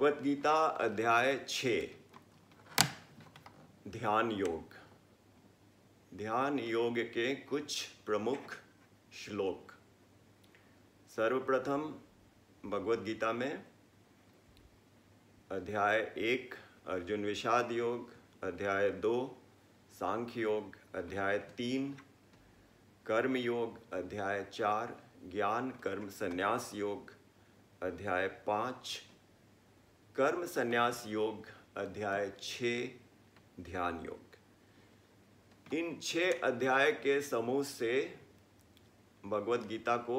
भगवत गीता अध्याय 6 ध्यान योग। ध्यान योग के कुछ प्रमुख श्लोक। सर्वप्रथम भगवत गीता में अध्याय 1 अर्जुन विषाद योग, अध्याय 2 सांख्य योग, अध्याय 3 कर्म योग, अध्याय 4 ज्ञान कर्म संन्यास योग, अध्याय 5 कर्म संन्यास योग, अध्याय 6 ध्यान योग। इन 6 अध्याय के समूह से भगवत गीता को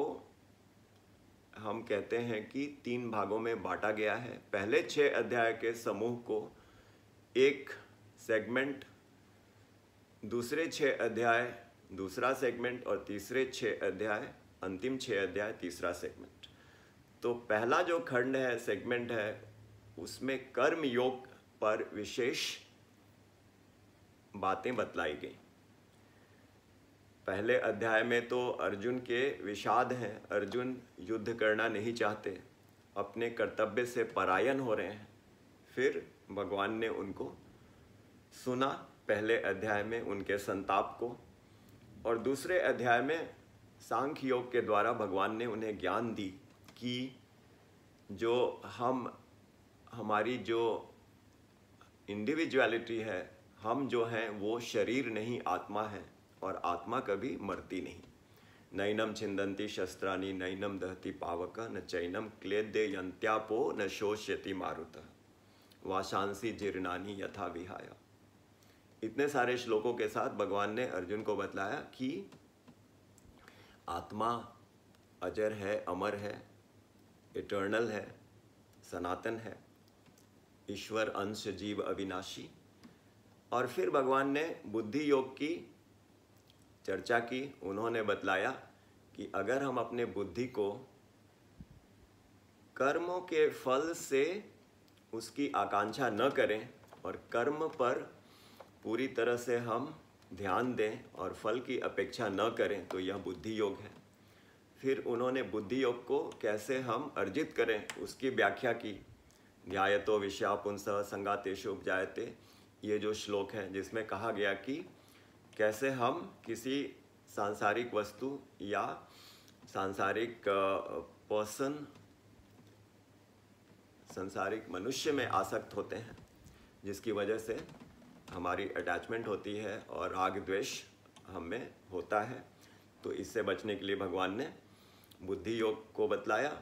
हम कहते हैं कि 3 भागों में बांटा गया है। पहले 6 अध्याय के समूह को एक सेगमेंट, दूसरे 6 अध्याय दूसरा सेगमेंट और तीसरे 6 अध्याय, अंतिम 6 अध्याय तीसरा सेगमेंट। तो पहला जो खंड है, सेगमेंट है, उसमें कर्म योग पर विशेष बातें बतलाई गई। पहले अध्याय में तो अर्जुन के विषाद हैं, अर्जुन युद्ध करना नहीं चाहते, अपने कर्तव्य से पलायन हो रहे हैं। फिर भगवान ने उनको सुना पहले अध्याय में, उनके संताप को, और दूसरे अध्याय में सांख्य योग के द्वारा भगवान ने उन्हें ज्ञान दी कि जो हमारी जो इंडिविजुअलिटी है, हम जो हैं वो शरीर नहीं आत्मा है, और आत्मा कभी मरती नहीं। नैनम छिंदन्ति शस्त्राणि नैनम दहति पावक न चैनम क्लेद्यन्त्यापो न शोष्यति मारुतः वाशांसी जीर्णानि यथा विहाय। इतने सारे श्लोकों के साथ भगवान ने अर्जुन को बतलाया कि आत्मा अजर है, अमर है, इटर्नल है, सनातन है, ईश्वर अंश जीव अविनाशी। और फिर भगवान ने बुद्धि योग की चर्चा की। उन्होंने बतलाया कि अगर हम अपने बुद्धि को कर्मों के फल से उसकी आकांक्षा न करें और कर्म पर पूरी तरह से हम ध्यान दें और फल की अपेक्षा न करें, तो यह बुद्धि योग है। फिर उन्होंने बुद्धि योग को कैसे हम अर्जित करें उसकी व्याख्या की। ध्यायतो विषयापुंसः संगातेषु उपजायते, ये जो श्लोक है जिसमें कहा गया कि कैसे हम किसी सांसारिक वस्तु या सांसारिक पर्सन, सांसारिक मनुष्य में आसक्त होते हैं, जिसकी वजह से हमारी अटैचमेंट होती है और राग द्वेष हम में होता है। तो इससे बचने के लिए भगवान ने बुद्धि योग को बतलाया।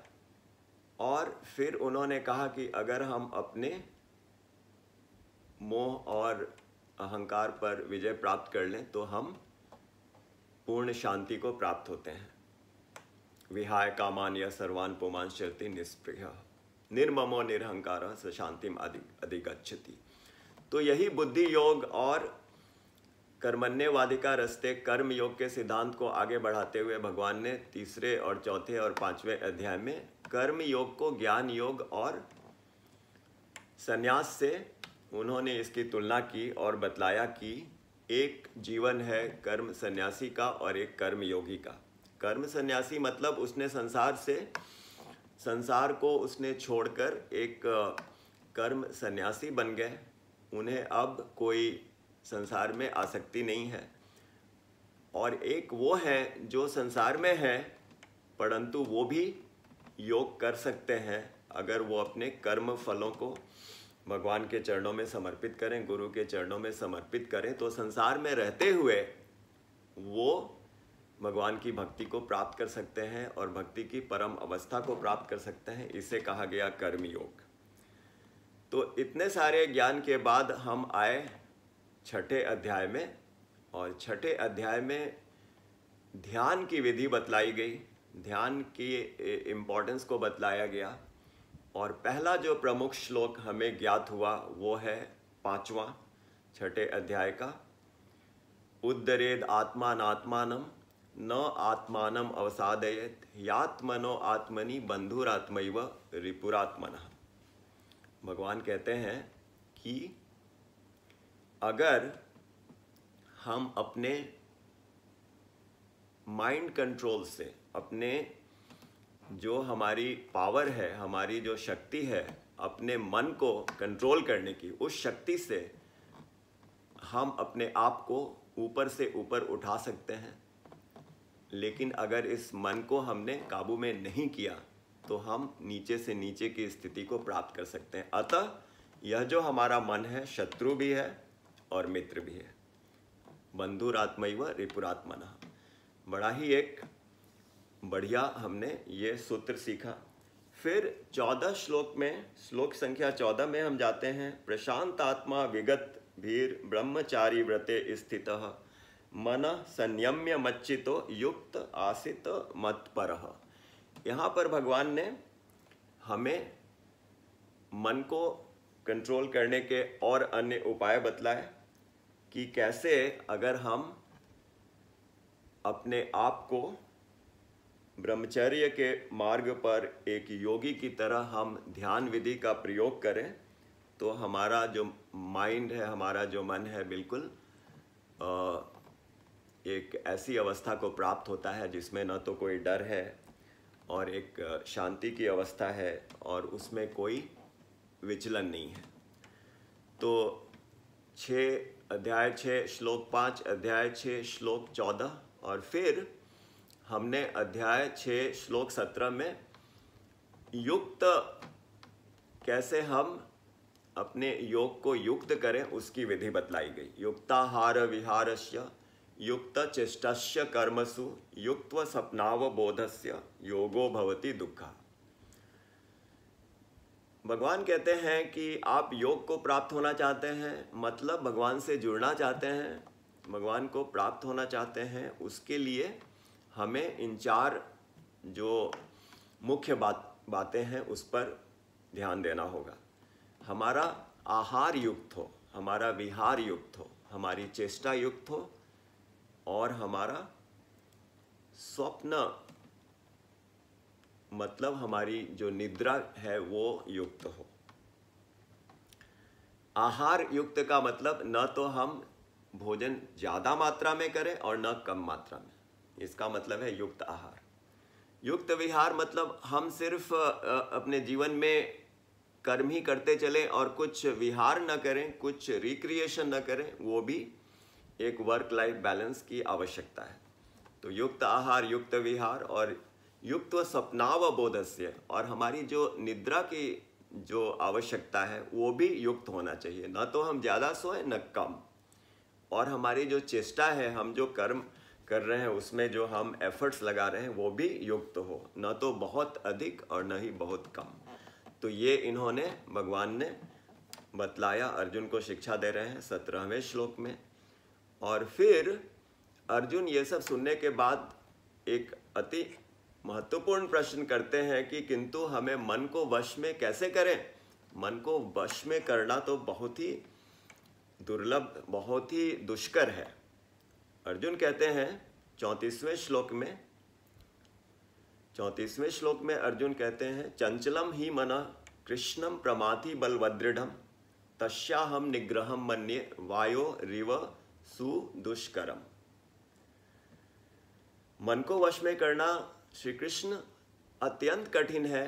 और फिर उन्होंने कहा कि अगर हम अपने मोह और अहंकार पर विजय प्राप्त कर लें तो हम पूर्ण शांति को प्राप्त होते हैं। विहाय कामान या सर्वान पुमान शर्ति निष्पृह निर्ममो निरहंकार स शांतिम अधिगच्छति। तो यही बुद्धि योग और कर्मण्यवाधिका रस्ते कर्म योग के सिद्धांत को आगे बढ़ाते हुए भगवान ने तीसरे और चौथे और 5वें अध्याय में कर्म योग को ज्ञान योग और संन्यास से उन्होंने इसकी तुलना की और बतलाया कि एक जीवन है कर्म सन्यासी का और एक कर्म योगी का। कर्म सन्यासी मतलब उसने संसार को उसने छोड़कर एक कर्म सन्यासी बन गए। उन्हें अब कोई संसार में आसक्ति नहीं है। और एक वो है जो संसार में है परंतु वो भी योग कर सकते हैं अगर वो अपने कर्म फलों को भगवान के चरणों में समर्पित करें, गुरु के चरणों में समर्पित करें, तो संसार में रहते हुए वो भगवान की भक्ति को प्राप्त कर सकते हैं और भक्ति की परम अवस्था को प्राप्त कर सकते हैं। इसे कहा गया कर्म योग। तो इतने सारे ज्ञान के बाद हम आए 6ठे अध्याय में, और 6ठे अध्याय में ध्यान की विधि बतलाई गई, ध्यान की इम्पोर्टेंस को बतलाया गया। और पहला जो प्रमुख श्लोक हमें ज्ञात हुआ वो है 5वां 6ठे अध्याय का। उद्धरेद आत्मानात्मानम न आत्मानम अवसादयेत यात्मनो आत्मनि बंधुरात्मैव रिपुरात्मनः। भगवान कहते हैं कि अगर हम अपने माइंड कंट्रोल से, अपने जो हमारी पावर है, हमारी जो शक्ति है अपने मन को कंट्रोल करने की, उस शक्ति से हम अपने आप को ऊपर से ऊपर उठा सकते हैं। लेकिन अगर इस मन को हमने काबू में नहीं किया तो हम नीचे से नीचे की स्थिति को प्राप्त कर सकते हैं। अतः यह जो हमारा मन है, शत्रु भी है और मित्र भी है। बंधुरात्मैव रिपुरात्मनः। बड़ा ही एक बढ़िया हमने ये सूत्र सीखा। फिर 14 श्लोक में, श्लोक संख्या 14 में हम जाते हैं। प्रशांत आत्मा विगत भीर ब्रह्मचारी व्रते स्थितः मन संयम्य मच्चितो युक्त आसित मत्परः। यहाँ पर भगवान ने हमें मन को कंट्रोल करने के और अन्य उपाय बतलाए कि कैसे अगर हम अपने आप को ब्रह्मचर्य के मार्ग पर एक योगी की तरह हम ध्यान विधि का प्रयोग करें तो हमारा जो माइंड है, हमारा जो मन है, बिल्कुल एक ऐसी अवस्था को प्राप्त होता है जिसमें न तो कोई डर है और एक शांति की अवस्था है और उसमें कोई विचलन नहीं है। तो 6 अध्याय 6 श्लोक 5, अध्याय 6 श्लोक 14 और फिर हमने अध्याय 6 श्लोक 17 में युक्त, कैसे हम अपने योग को युक्त करें उसकी विधि बतलाई गई। युक्ताहार विहारस्य युक्त चेष्टस्य कर्मसु युक्त्व स्वप्नावबोधस्य योगो भवति दुःखः। भगवान कहते हैं कि आप योग को प्राप्त होना चाहते हैं, मतलब भगवान से जुड़ना चाहते हैं, भगवान को प्राप्त होना चाहते हैं, उसके लिए हमें इन 4 जो मुख्य बातें हैं उस पर ध्यान देना होगा। हमारा आहार युक्त हो, हमारा विहार युक्त हो, हमारी चेष्टा युक्त हो और हमारा स्वप्न, मतलब हमारी जो निद्रा है वो युक्त हो। आहार युक्त का मतलब न तो हम भोजन ज़्यादा मात्रा में करें और न कम मात्रा में, इसका मतलब है युक्त आहार। युक्त विहार मतलब हम सिर्फ अपने जीवन में कर्म ही करते चलें और कुछ विहार न करें, कुछ रिक्रिएशन न करें, वो भी एक वर्क लाइफ बैलेंस की आवश्यकता है। तो युक्त आहार, युक्त विहार और युक्त स्वप्नावबोधस्य, और हमारी जो निद्रा की जो आवश्यकता है वो भी युक्त होना चाहिए, न तो हम ज़्यादा सोएं न कम। और हमारी जो चेष्टा है, हम जो कर्म कर रहे हैं उसमें जो हम एफर्ट्स लगा रहे हैं वो भी युक्त हो, न तो बहुत अधिक और न ही बहुत कम। तो ये इन्होंने, भगवान ने बतलाया, अर्जुन को शिक्षा दे रहे हैं 17वें श्लोक में। और फिर अर्जुन ये सब सुनने के बाद एक अति महत्वपूर्ण प्रश्न करते हैं कि किंतु हमें मन को वश में कैसे करें। मन को वश में करना तो बहुत ही दुर्लभ, बहुत ही दुष्कर है। अर्जुन कहते हैं 34वें श्लोक में अर्जुन कहते हैं, चंचलम ही मन कृष्णम प्रमाथि बलवदृढ़ तस्याहम निग्रहम मन्ये वायो रिव सुदुष्करम। मन को वश में करना श्री कृष्ण अत्यंत कठिन है।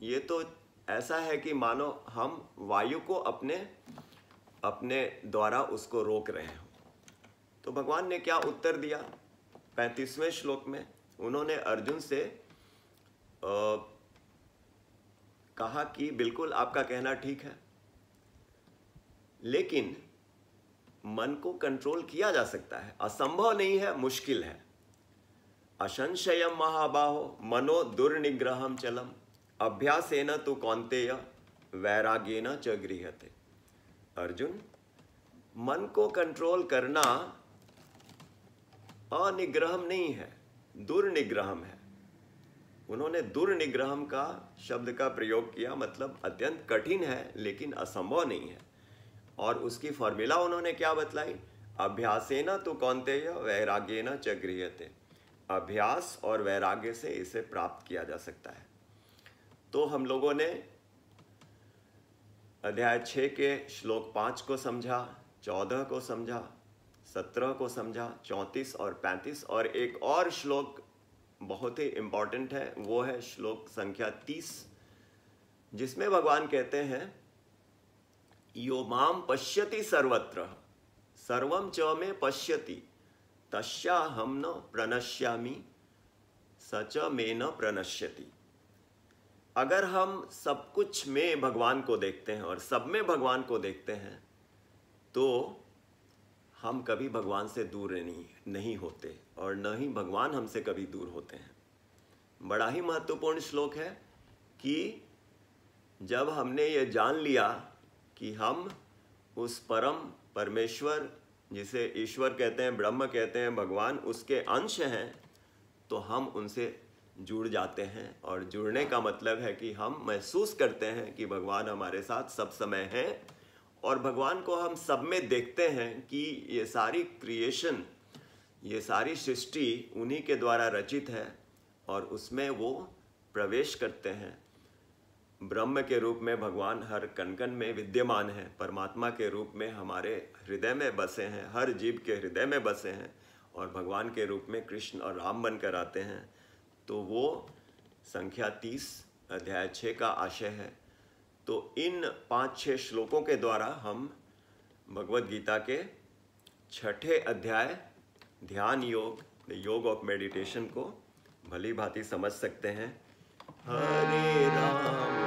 ये तो ऐसा है कि मानो हम वायु को अपने द्वारा उसको रोक रहे हो। तो भगवान ने क्या उत्तर दिया 35वें श्लोक में? उन्होंने अर्जुन से कहा कि बिल्कुल आपका कहना ठीक है, लेकिन मन को कंट्रोल किया जा सकता है, असंभव नहीं है, मुश्किल है। असंशयम महाबाहो मनो दुर्निग्रहम चलम अभ्यासेन तु कौन्तेय वैराग्येन च गृह्यते। अर्जुन, मन को कंट्रोल करना अनिग्रहम नहीं है, दुर्निग्रहम है। उन्होंने दुर्निग्रहम का शब्द का प्रयोग किया, मतलब अत्यंत कठिन है लेकिन असंभव नहीं है। और उसकी फॉर्मूला उन्होंने क्या बतलाई? अभ्यासेन तु कौन्तेय वैराग्येन च गृह्यते। अभ्यास और वैराग्य से इसे प्राप्त किया जा सकता है। तो हम लोगों ने अध्याय 6 के श्लोक 5 को समझा, 14 को समझा, 17 को समझा, 34 और 35, और एक और श्लोक बहुत ही इम्पॉर्टेंट है, वो है श्लोक संख्या 30, जिसमें भगवान कहते हैं यो माम पश्यति सर्वत्र सर्वम च में पश्यति तस्याहम न प्रणश्यामि सच में न प्रणश्यति। अगर हम सब कुछ में भगवान को देखते हैं और सब में भगवान को देखते हैं तो हम कभी भगवान से दूर नहीं होते और न ही भगवान हमसे कभी दूर होते हैं। बड़ा ही महत्वपूर्ण श्लोक है कि जब हमने ये जान लिया कि हम उस परम परमेश्वर, जिसे ईश्वर कहते हैं, ब्रह्म कहते हैं, भगवान, उसके अंश हैं, तो हम उनसे जुड़ जाते हैं। और जुड़ने का मतलब है कि हम महसूस करते हैं कि भगवान हमारे साथ सब समय हैं और भगवान को हम सब में देखते हैं कि ये सारी क्रिएशन, ये सारी सृष्टि उन्हीं के द्वारा रचित है और उसमें वो प्रवेश करते हैं। ब्रह्म के रूप में भगवान हर कण-कण में विद्यमान है, परमात्मा के रूप में हमारे हृदय में बसे हैं, हर जीव के हृदय में बसे हैं और भगवान के रूप में कृष्ण और राम बनकर आते हैं। तो वो संख्या 30 अध्याय 6 का आशय है। तो इन 5-6 श्लोकों के द्वारा हम भगवद गीता के 6ठे अध्याय ध्यान योग, द योग ऑफ मेडिटेशन को भली भांति समझ सकते हैं। हरे राम